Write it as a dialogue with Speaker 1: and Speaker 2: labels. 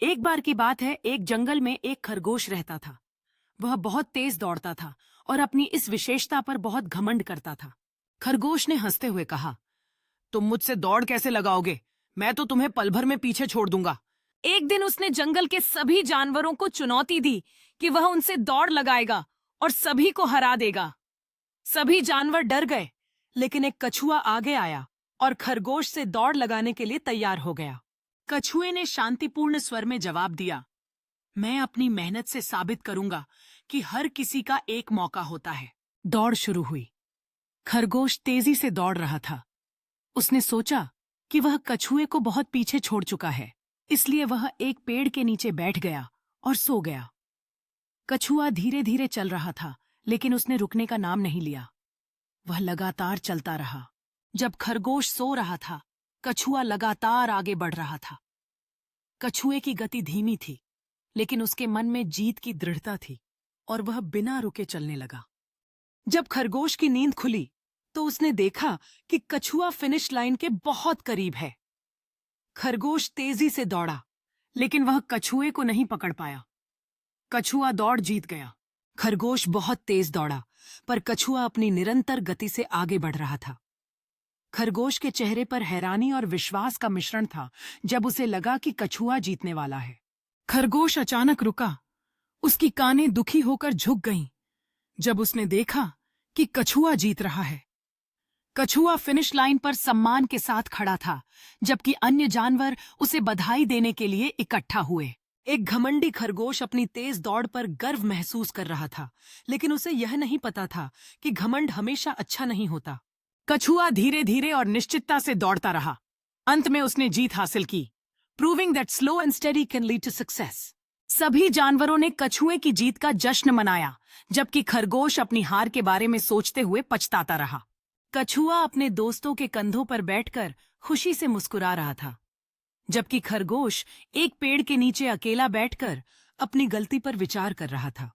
Speaker 1: एक बार की बात है, एक जंगल में एक खरगोश रहता था। वह बहुत तेज दौड़ता था और अपनी इस विशेषता पर बहुत घमंड करता था। खरगोश ने हंसते हुए कहा, तुम मुझसे दौड़ कैसे लगाओगे? मैं तो तुम्हें पल भर में पीछे छोड़ दूंगा। एक दिन उसने जंगल के सभी जानवरों को चुनौती दी कि वह उनसे दौड़ लगाएगा और सभी को हरा देगा। सभी जानवर डर गए, लेकिन एक कछुआ आगे आया और खरगोश से दौड़ लगाने के लिए तैयार हो गया। कछुए ने शांतिपूर्ण स्वर में जवाब दिया, मैं अपनी मेहनत से साबित करूंगा कि हर किसी का एक मौका होता है। दौड़ शुरू हुई। खरगोश तेजी से दौड़ रहा था। उसने सोचा कि वह कछुए को बहुत पीछे छोड़ चुका है, इसलिए वह एक पेड़ के नीचे बैठ गया और सो गया। कछुआ धीरे धीरे चल रहा था, लेकिन उसने रुकने का नाम नहीं लिया। वह लगातार चलता रहा। जब खरगोश सो रहा था, कछुआ लगातार आगे बढ़ रहा था। कछुए की गति धीमी थी, लेकिन उसके मन में जीत की दृढ़ता थी और वह बिना रुके चलने लगा। जब खरगोश की नींद खुली, तो उसने देखा कि कछुआ फिनिश लाइन के बहुत करीब है। खरगोश तेजी से दौड़ा, लेकिन वह कछुए को नहीं पकड़ पाया। कछुआ दौड़ जीत गया। खरगोश बहुत तेज दौड़ा, पर कछुआ अपनी निरंतर गति से आगे बढ़ रहा था। खरगोश के चेहरे पर हैरानी और विश्वास का मिश्रण था जब उसे लगा कि कछुआ जीतने वाला है। खरगोश अचानक रुका। उसकी कानें दुखी होकर झुक गईं जब उसने देखा कि कछुआ जीत रहा है। कछुआ फिनिश लाइन पर सम्मान के साथ खड़ा था, जबकि अन्य जानवर उसे बधाई देने के लिए इकट्ठा हुए। एक घमंडी खरगोश अपनी तेज दौड़ पर गर्व महसूस कर रहा था, लेकिन उसे यह नहीं पता था कि घमंड हमेशा अच्छा नहीं होता। कछुआ धीरे धीरे और निश्चितता से दौड़ता रहा। अंत में उसने जीत हासिल की, proving that slow and steady can lead to success. सभी जानवरों ने कछुए की जीत का जश्न मनाया, जबकि खरगोश अपनी हार के बारे में सोचते हुए पछताता रहा। कछुआ अपने दोस्तों के कंधों पर बैठकर खुशी से मुस्कुरा रहा था, जबकि खरगोश एक पेड़ के नीचे अकेला बैठकर अपनी गलती पर विचार कर रहा था।